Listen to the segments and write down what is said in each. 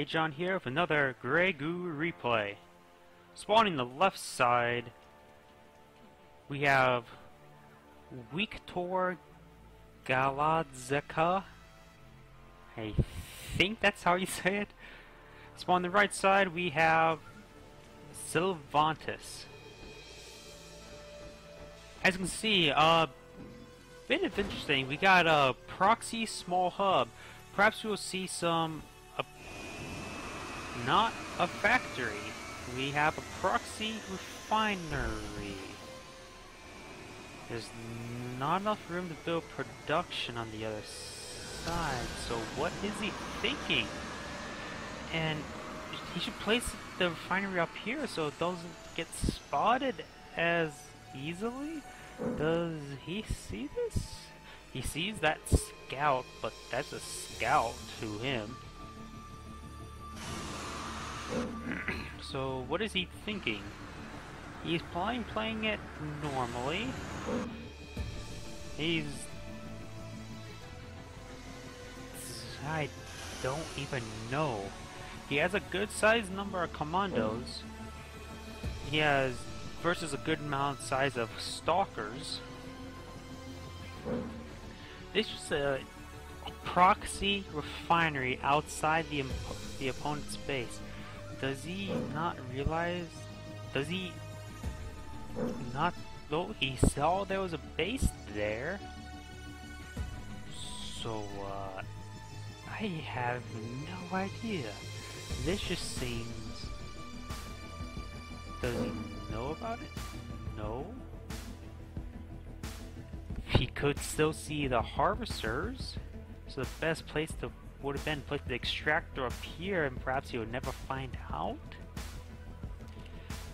lord.agion here with another Grey Goo Replay. Spawning the left side, we have Wiktor.galazka. I think that's how you say it. Spawn on the right side, we have Silvantis. As you can see, bit of interesting. We got a proxy small hub. Perhaps we will see some, not a factory. We have a proxy refinery. There's not enough room to build production on the other side. So what is he thinking? And he should place the refinery up here so it doesn't get spotted as easily. Does he see this? He sees that scout, but that's a scout to him. So what is he thinking? He's playing it normally. I don't even know. He has a good sized number of commandos. He has versus a good amount size of stalkers. This is a proxy refinery outside the opponent's base. Does he not realize? Does he not know he saw there was a base there? So, I have no idea. This just seems... Does he know about it? No. He could still see the harvesters, so the best place to would have been to put the extractor up here, and perhaps he would never find out.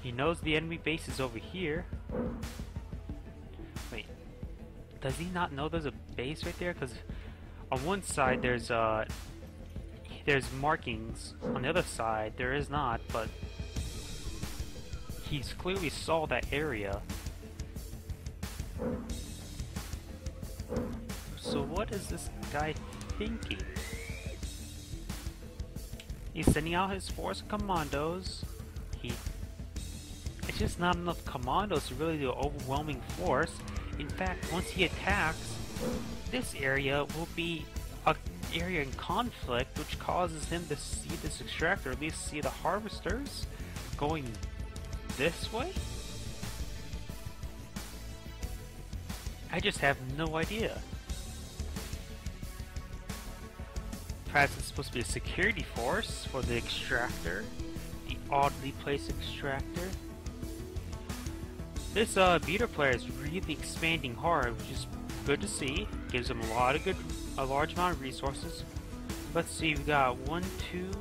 He knows the enemy base is over here. Wait, does he not know there's a base right there? Because on one side there's markings, on the other side there is not, but he's clearly saw that area. So what is this guy thinking? He's sending out his force of commandos. It's just not enough commandos to really do an overwhelming force. In fact, once he attacks, this area will be an area in conflict, which causes him to see this extractor, or at least see the harvesters going this way? I just have no idea. Perhaps it's supposed to be a security force for the extractor, the oddly placed extractor. This beta player is really expanding hard, which is good to see. Gives him a large amount of resources. Let's see, we've got 1, 2,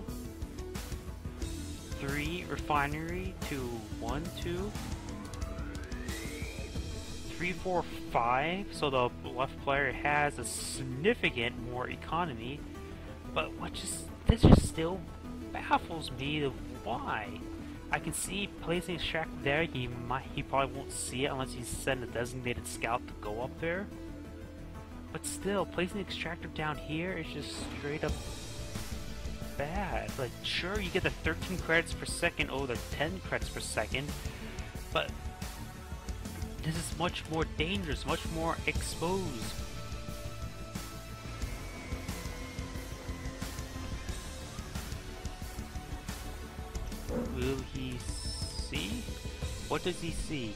3 refinery to 1, 2, 3, 4, 5. So the left player has a significant more economy. But this just still baffles me of why. I can see placing a extractor there, he probably won't see it unless he sends a designated scout to go up there. But still, placing the extractor down here is just straight up bad. Like, sure, you get the 13 credits per second over the 10 credits per second, but this is much more dangerous, much more exposed. Will he see? What does he see?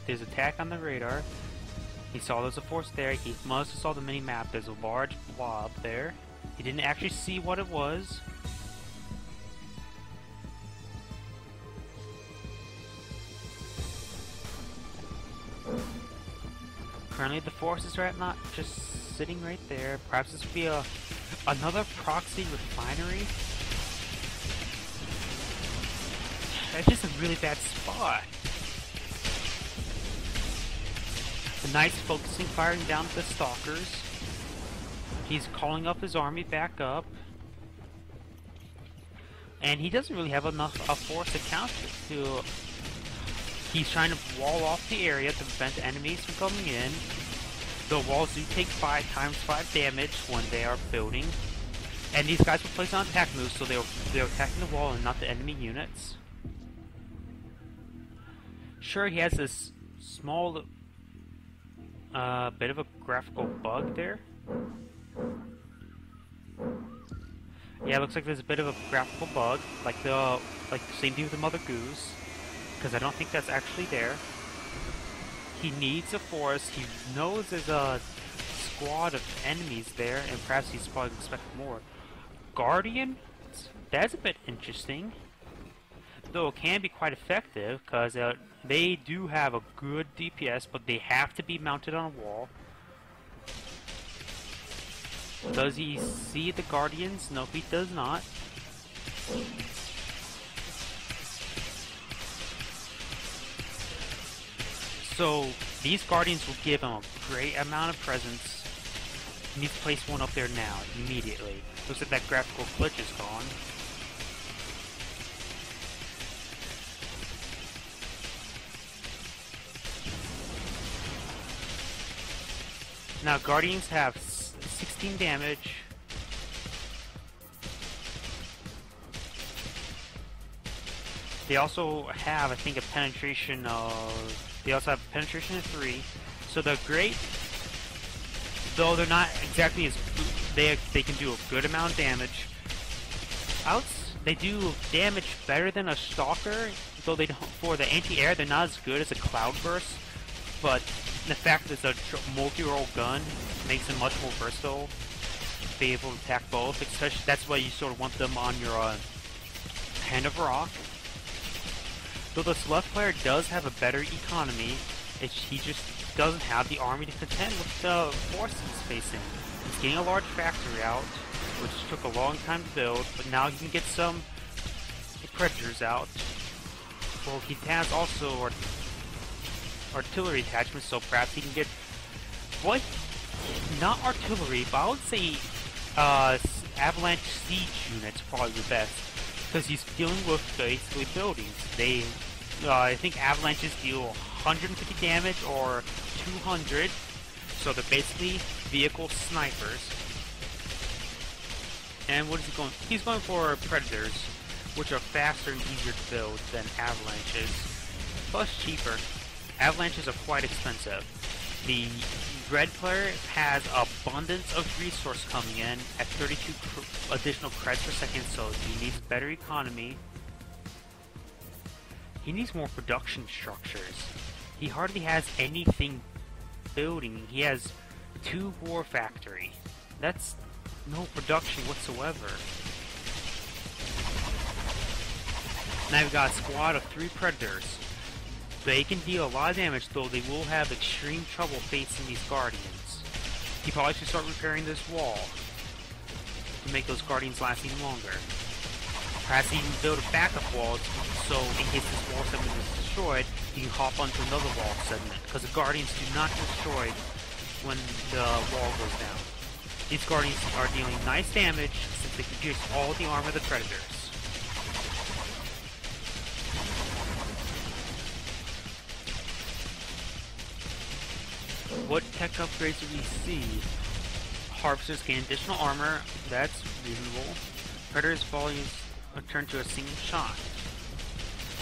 There's attack on the radar. He saw there's a force there. He must have saw the mini-map. There's a large blob there. He didn't actually see what it was. Currently the forces are not just sitting right there. Perhaps this would be another proxy refinery. That's just a really bad spot. The knight's focusing firing down at the stalkers. He's calling up his army back up. And he doesn't really have enough force to counter to... He's trying to wall off the area to prevent enemies from coming in. The walls do take 5 times 5 damage when they are building. And these guys will place on attack moves, so they're attacking the wall and not the enemy units. Sure, he has this small bit of a graphical bug there. Yeah, it looks like there's a bit of a graphical bug, like the same thing with the Mother Goose, because I don't think that's actually there. He needs a forest. He knows there's a squad of enemies there, and perhaps he's probably expecting more. Guardian? That's a bit interesting. Though it can be quite effective, because they do have a good DPS, but they have to be mounted on a wall. Does he see the Guardians? No, he does not. So, these Guardians will give him a great amount of presence. He needs to place one up there now, immediately. Looks like that graphical glitch is gone. Now, Guardians have 16 damage. They also have, I think, a penetration of... They also have penetration of 3. So they're great, though they're not exactly as... They can do a good amount of damage. They do damage better than a Stalker, though they don't... For the anti-air, they're not as good as a Cloudburst. But the fact that it's a multi-role gun makes them much more versatile. Be able to attack both, especially that's why you sort of want them on your Hand of Rock. Though this left player does have a better economy, he just doesn't have the army to contend with the force he's facing. He's getting a large factory out, which took a long time to build, but now he can get some Predators out. Well, he has also artillery attachments, so perhaps he can get... What? Not artillery, but I would say Avalanche Siege units are probably the best, because he's dealing with basically buildings. I think Avalanches deal 150 damage or 200, so they're basically vehicle snipers. And what is he going? He's going for Predators, which are faster and easier to build than Avalanches, plus cheaper. Avalanches are quite expensive. The red player has abundance of resource coming in at 32 additional creds per second, so he needs better economy. He needs more production structures. He hardly has anything building. He has 2 war factory. That's no production whatsoever. Now we've got a squad of 3 Predators. They can deal a lot of damage, though they will have extreme trouble facing these Guardians. He probably should start repairing this wall to make those Guardians last even longer. Perhaps even build a backup wall, so in case this wall segment is destroyed, you can hop onto another wall segment, because the Guardians do not get destroyed when the wall goes down. These Guardians are dealing nice damage, since they can pierce all the armor of the Predators. What tech upgrades do we see? Harvesters gain additional armor, that's reasonable. Predators volumes return to a single shot.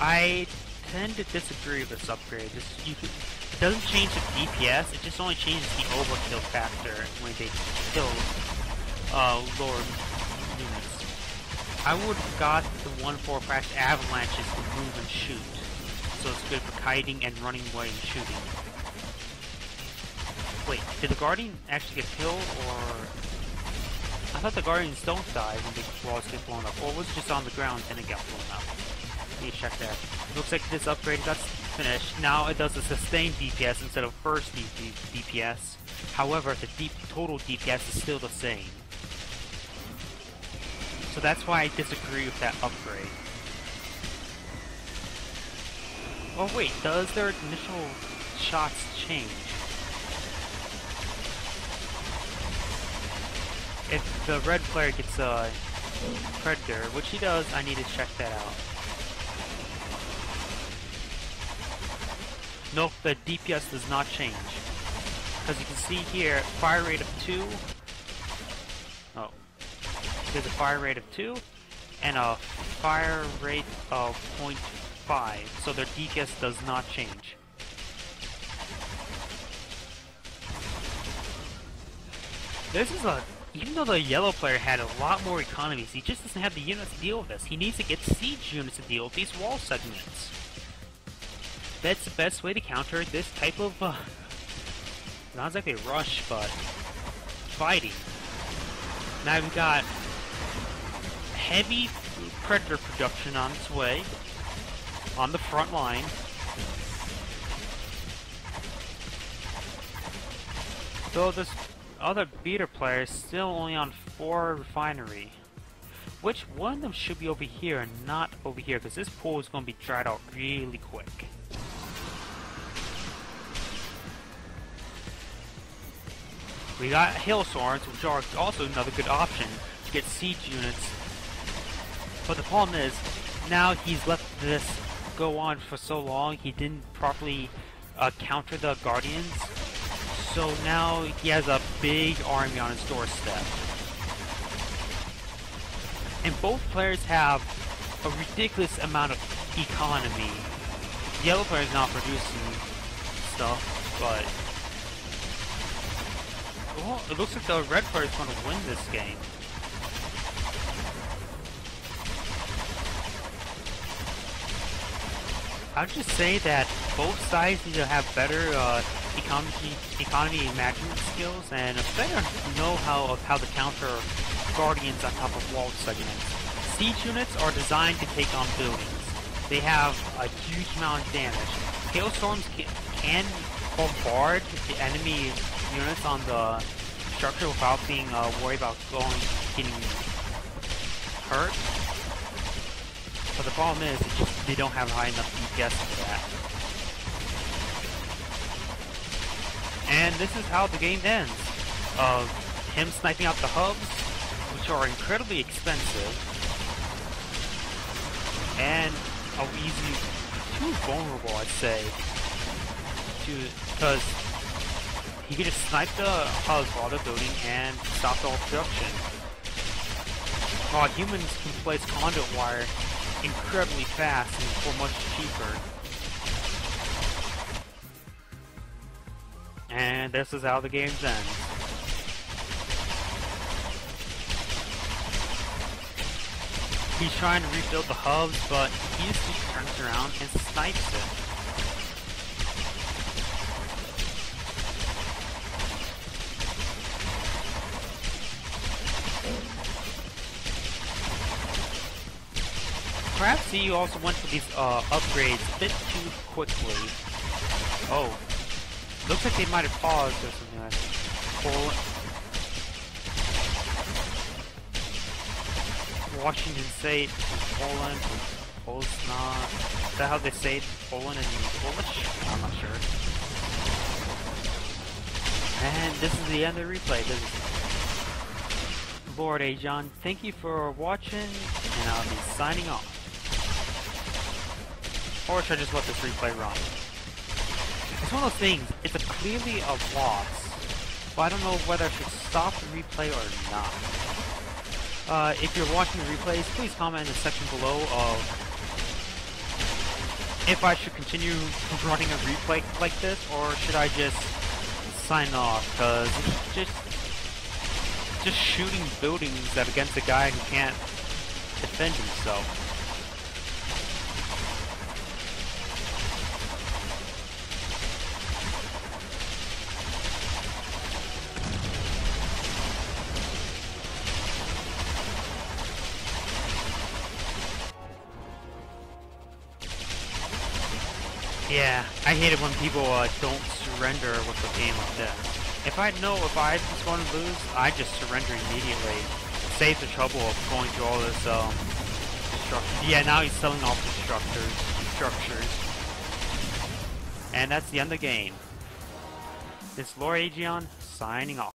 I tend to disagree with this upgrade. It doesn't change the DPS, it just only changes the overkill factor when they kill Lord units. I would have got the one for perhaps Avalanches to move and shoot, so it's good for kiting and running away and shooting. Wait, did the Guardian actually get killed, or... I thought the Guardians don't die when the walls get blown up, or was it just on the ground and it got blown up? Let me check that. Looks like this upgrade got finished. Now it does a sustained DPS instead of burst DPS. However, the total DPS is still the same. So that's why I disagree with that upgrade. Oh wait, does their initial shots change? If the red player gets a Predator, which he does, I need to check that out. Nope, the DPS does not change. Because you can see here, fire rate of 2. Oh. There's a fire rate of 2 and a fire rate of 0.5, so their DPS does not change. This is even though the yellow player had a lot more economies, he just doesn't have the units to deal with this. He needs to get siege units to deal with these wall segments. That's the best way to counter this type of, not exactly rush, but fighting. Now we've got heavy predator production on its way, on the front line. So this other beater player is still only on 4 refinery. Which one of them should be over here and not over here, because this pool is going to be dried out really quick. We got hailstorms, which are also another good option to get siege units. But the problem is, now he's let this go on for so long, he didn't properly counter the guardians. So now he has a big army on his doorstep. And both players have a ridiculous amount of economy. The yellow player is not producing stuff, but well, it looks like the red player is going to win this game. I would just say that both sides need to have better economy management skills and a better know-how of how to counter guardians on top of wall segments. Siege units are designed to take on buildings. They have a huge amount of damage. Hailstorms can bombard the enemy units on the structure without being worried about getting hurt. But the problem is, it's just they don't have high enough DPS for that. And this is how the game ends. Him sniping out the hubs, which are incredibly expensive, and too vulnerable, I'd say, because he could just snipe the hubs while they're building and stop all production. While humans can place conduit wire incredibly fast and for much cheaper. And this is how the game ends. He's trying to rebuild the hubs, but he just turns around and snipes it. Perhaps he also went for these upgrades a bit too quickly. Oh. Looks like they might have paused or something like that. Washington State, Poland, Polsna. Is that how they say it? Poland and Polish? I'm not sure. And this is the end of the replay. This is Lord.agion. Thank you for watching, and I'll be signing off. Or should I just let this replay run? It's one of those things, it's clearly a loss, but I don't know whether I should stop the replay or not. If you're watching the replays, please comment in the section below of if I should continue running a replay like this, or should I just sign off, because it's just shooting buildings against a guy who can't defend himself. Yeah, I hate it when people don't surrender with a game like this. If I know if I was going to lose, I just surrender immediately. Save the trouble of going through all this structure. Yeah, now he's selling off the structures. And that's the end of the game. This is Lord.agion signing off.